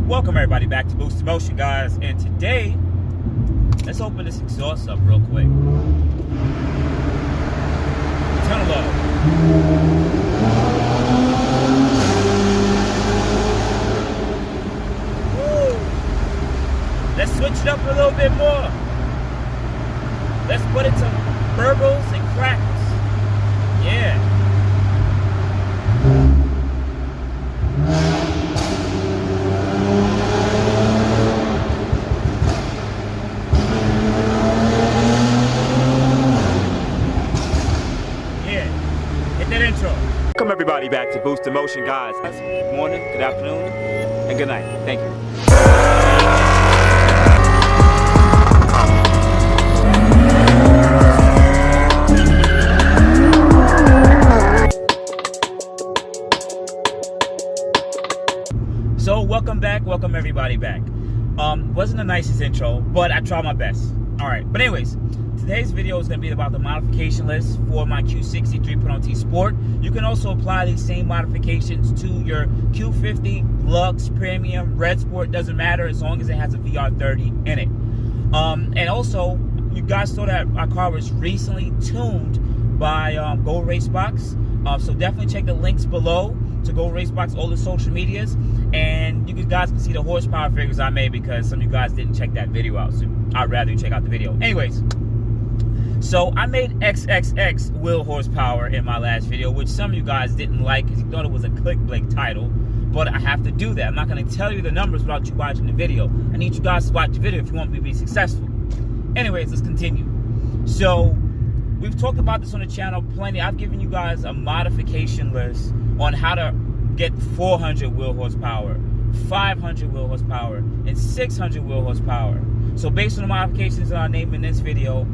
Welcome everybody back to Boost Emotion, guys. And today, let's open this exhaust up real quick. Tunnel low. Woo! Let's switch it up a little bit more. Let's put in some burbles and crackers. Yeah. Welcome everybody back to Boost Emotion, guys. Good morning, good afternoon, and good night. Thank you. So welcome back, welcome everybody back. Wasn't the nicest intro, but I tried my best. All right, but anyways, today's video is going to be about the modification list for my Q60 3.0T Sport. You can also apply these same modifications to your Q50, Luxe, Premium, Red Sport. Doesn't matter as long as it has a VR30 in it. And also, you guys saw that our car was recently tuned by Go Race Box. So definitely check the links below to Go Race Box, all the social medias. And you guys can see the horsepower figures I made because some of you guys didn't check that video out. So I'd rather you check out the video. Anyways. So I made XXX wheel horsepower in my last video, which some of you guys didn't like because you thought it was a clickbait title. But I have to do that. I'm not going to tell you the numbers without you watching the video. I need you guys to watch the video if you want me to be successful. Anyways, let's continue. So we've talked about this on the channel plenty. I've given you guys a modification list on how to get 400 wheel horsepower, 500 wheel horsepower, and 600 wheel horsepower. So based on the modifications that I named in this video,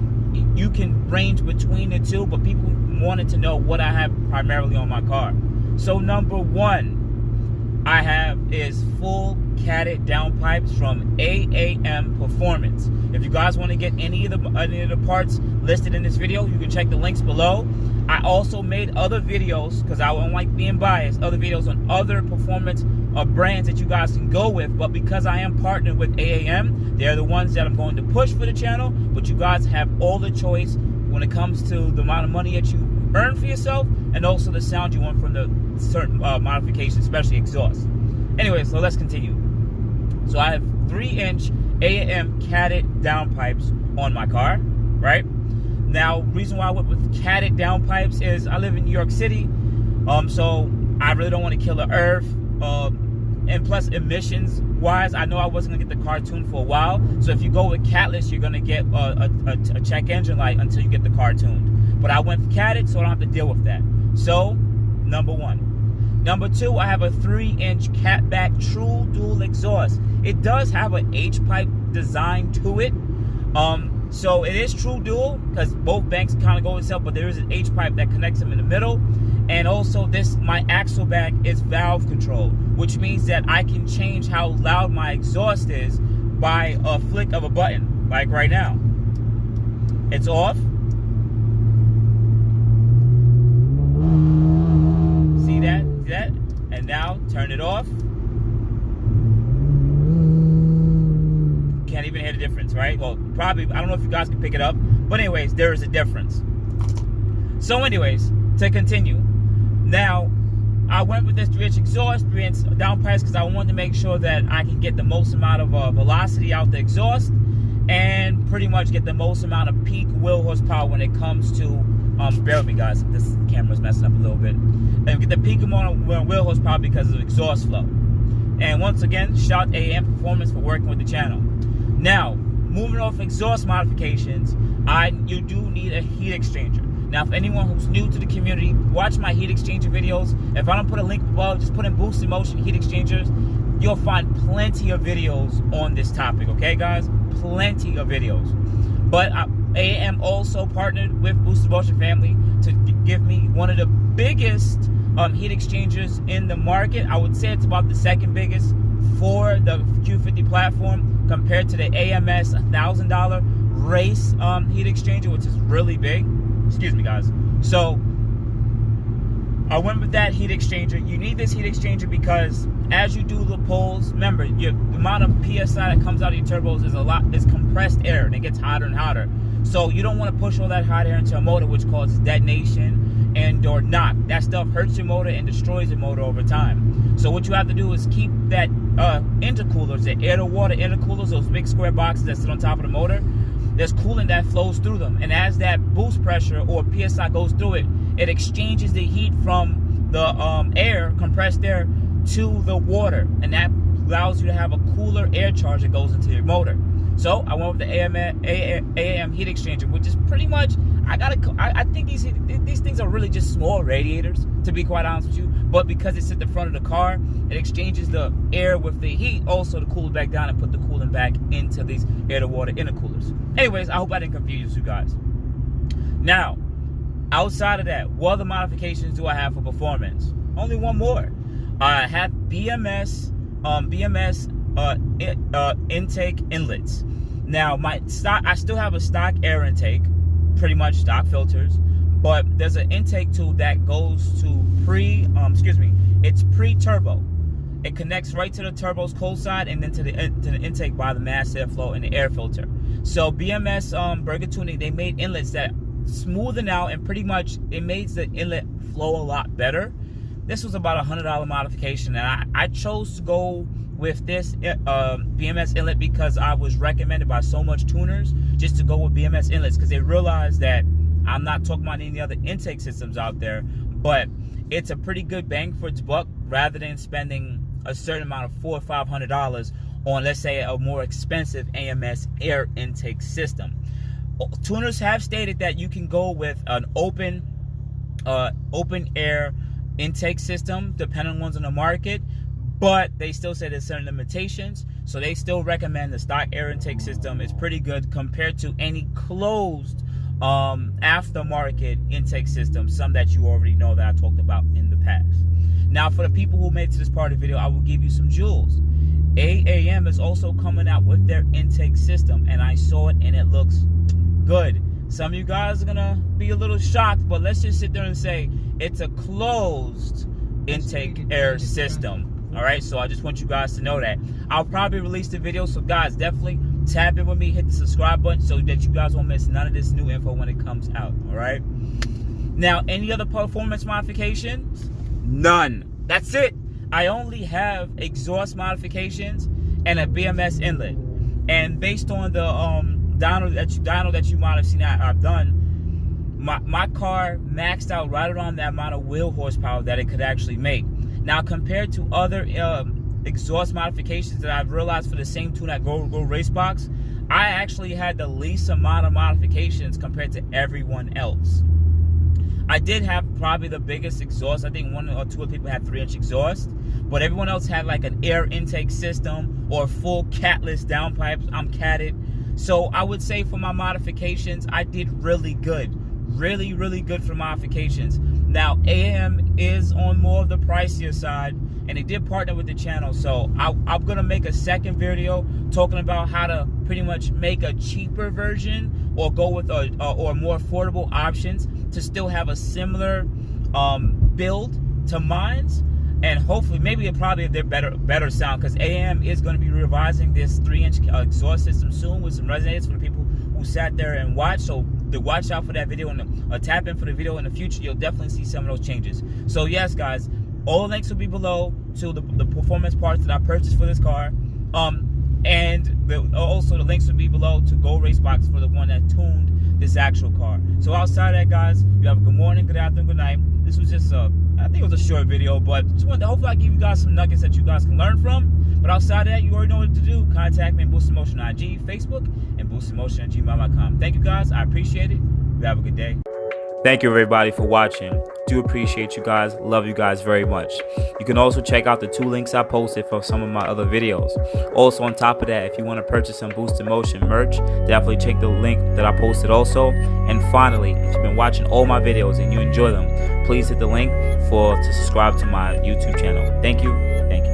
you can range between the two, but people wanted to know what I have primarily on my car. So number one I have is full catted downpipes from AAM Performance. If you guys want to get any of the parts listed in this video, you can check the links below. I also made other videos, because I don't like being biased, other videos on other performance brands that you guys can go with, but because I am partnered with AAM, they're the ones that I'm going to push for the channel, but you guys have all the choice when it comes to the amount of money that you earn for yourself and also the sound you want from the certain modifications, especially exhaust. Anyway, so let's continue. So I have 3-inch AAM catted downpipes on my car, right? Now, reason why I went with catted downpipes is I live in New York City, so I really don't want to kill the earth. And plus, emissions wise, I know I wasn't gonna get the car tuned for a while. So if you go with catless, you're gonna get a check engine light until you get the car tuned. But I went catted, so I don't have to deal with that. So, number one. Number two, I have a 3-inch CATBACK true dual exhaust. It does have an H-pipe design to it. So it is true dual because both banks kind of go itself, but there is an H-pipe that connects them in the middle. And also my AXLEBACK is valve controlled, which means that I can change how loud my exhaust is by a flick of a button, like right now. It's off. See that? See that? And now turn it off. Can't even hear the difference, right? Well, probably, I don't know if you guys can pick it up, but anyways, there is a difference. So anyways, to continue, now I went with this 3-inch exhaust, 3-inch downpipes, because I wanted to make sure that I can get the most amount of velocity out the exhaust and pretty much get the most amount of peak wheel horsepower when it comes to, bear with me guys, this camera's messing up a little bit, and get the peak amount of wheel horsepower because of exhaust flow. And once again, shout AAM Performance for working with the channel. Now, moving off exhaust modifications, you do need a heat exchanger. Now, for anyone who's new to the community, watch my heat exchanger videos. If I don't put a link above, just put in Boost Emotion heat exchangers. You'll find plenty of videos on this topic, okay, guys? Plenty of videos. But AAM also partnered with Boost Emotion family to give me one of the biggest heat exchangers in the market. I would say it's about the second biggest for the Q50 platform compared to the AMS $1,000 race heat exchanger, which is really big. Excuse me, guys. So I went with that heat exchanger. You need this heat exchanger because as you do the pulls, remember the amount of PSI that comes out of your turbos is compressed air, and it gets hotter and hotter. So you don't want to push all that hot air into a motor, which causes detonation and or knock. That stuff hurts your motor and destroys your motor over time. So what you have to do is keep that intercoolers, the air to water intercoolers, those big square boxes that sit on top of the motor. There's coolant that flows through them, and as that boost pressure or PSI goes through it, it exchanges the heat from the air, compressed air, to the water, and that allows you to have a cooler air charge that goes into your motor. So I went with the AAM heat exchanger, which is pretty much, I think these things are really just small radiators, to be quite honest with you. But because it's at the front of the car, it exchanges the air with the heat also to cool it back down and put the coolant back into these air to water intercoolers. Anyways, I hope I didn't confuse you guys. Now, outside of that, what other modifications do I have for performance? Only one more. I have BMS intake inlets. Now I still have a stock air intake, pretty much stock filters, but there's an intake tool that goes to it's pre-turbo. It connects right to the turbo's cold side and then to the intake by the mass airflow and the air filter. So BMS Burger Tuning, they made inlets that smoothen out, and pretty much it makes the inlet flow a lot better. This was about $100 modification, and I chose to go with this BMS inlet because I was recommended by so much tuners just to go with BMS inlets, because they realized that I'm not talking about any other intake systems out there, but it's a pretty good bang for its buck rather than spending a certain amount of $400 or $500 on, let's say, a more expensive AMS air intake system. Tuners have stated that you can go with an open air intake system depending on ones on the market, but they still say there's certain limitations, so they still recommend the stock air intake system. It's pretty good compared to any closed aftermarket intake system, some that you already know that I talked about in the past. Now, for the people who made it to this part of the video, I will give you some jewels. AAM is also coming out with their intake system, and I saw it and it looks good. Some of you guys are gonna be a little shocked, but let's just sit there and say it's a closed intake air system. All right, so I just want you guys to know that. I'll probably release the video, so guys, definitely tap in with me, hit the subscribe button so that you guys won't miss none of this new info when it comes out. All right. Now, any other performance modifications? None. That's it. I only have exhaust modifications and a BMS inlet. And based on the dyno that you might have seen I've done, my car maxed out right around that amount of wheel horsepower that it could actually make. Now, compared to other exhaust modifications that I've realized for the same tune at Go Racebox, I actually had the least amount of modifications compared to everyone else. I did have probably the biggest exhaust. I think one or two of the people had 3-inch exhaust, but everyone else had like an air intake system or full catless downpipes. I'm catted. So I would say for my modifications, I did really good. Really, really good for modifications. Now, AM is on more of the pricier side, and they did partner with the channel. So I'm going to make a second video talking about how to pretty much make a cheaper version or go with or more affordable options to still have a similar build to mine's. And hopefully, maybe probably they're better sound, because AM is going to be revising this 3-inch exhaust system soon with some resonators for the people who sat there and watched. So watch out for that video and tap in for the video in the future. You'll definitely see some of those changes. So yes, guys, all the links will be below to the performance parts that I purchased for this car. And also the links will be below to Go Racebox for the one that tuned this actual car. So outside of that, guys, you have a good morning, good afternoon, good night. This was just I think it was a short video, but just wanted to hopefully I give you guys some nuggets that you guys can learn from. But outside of that, you already know what to do. Contact me at boostinmotion on IG, Facebook, and boostinmotion@gmail.com. Thank you guys. I appreciate it. You have a good day. Thank you, everybody, for watching. Do appreciate you guys. Love you guys very much. You can also check out the 2 links I posted for some of my other videos. Also, on top of that, if you want to purchase some Boost in Motion merch, definitely check the link that I posted also. And finally, if you've been watching all my videos and you enjoy them, please hit the link to subscribe to my YouTube channel. Thank you. Thank you.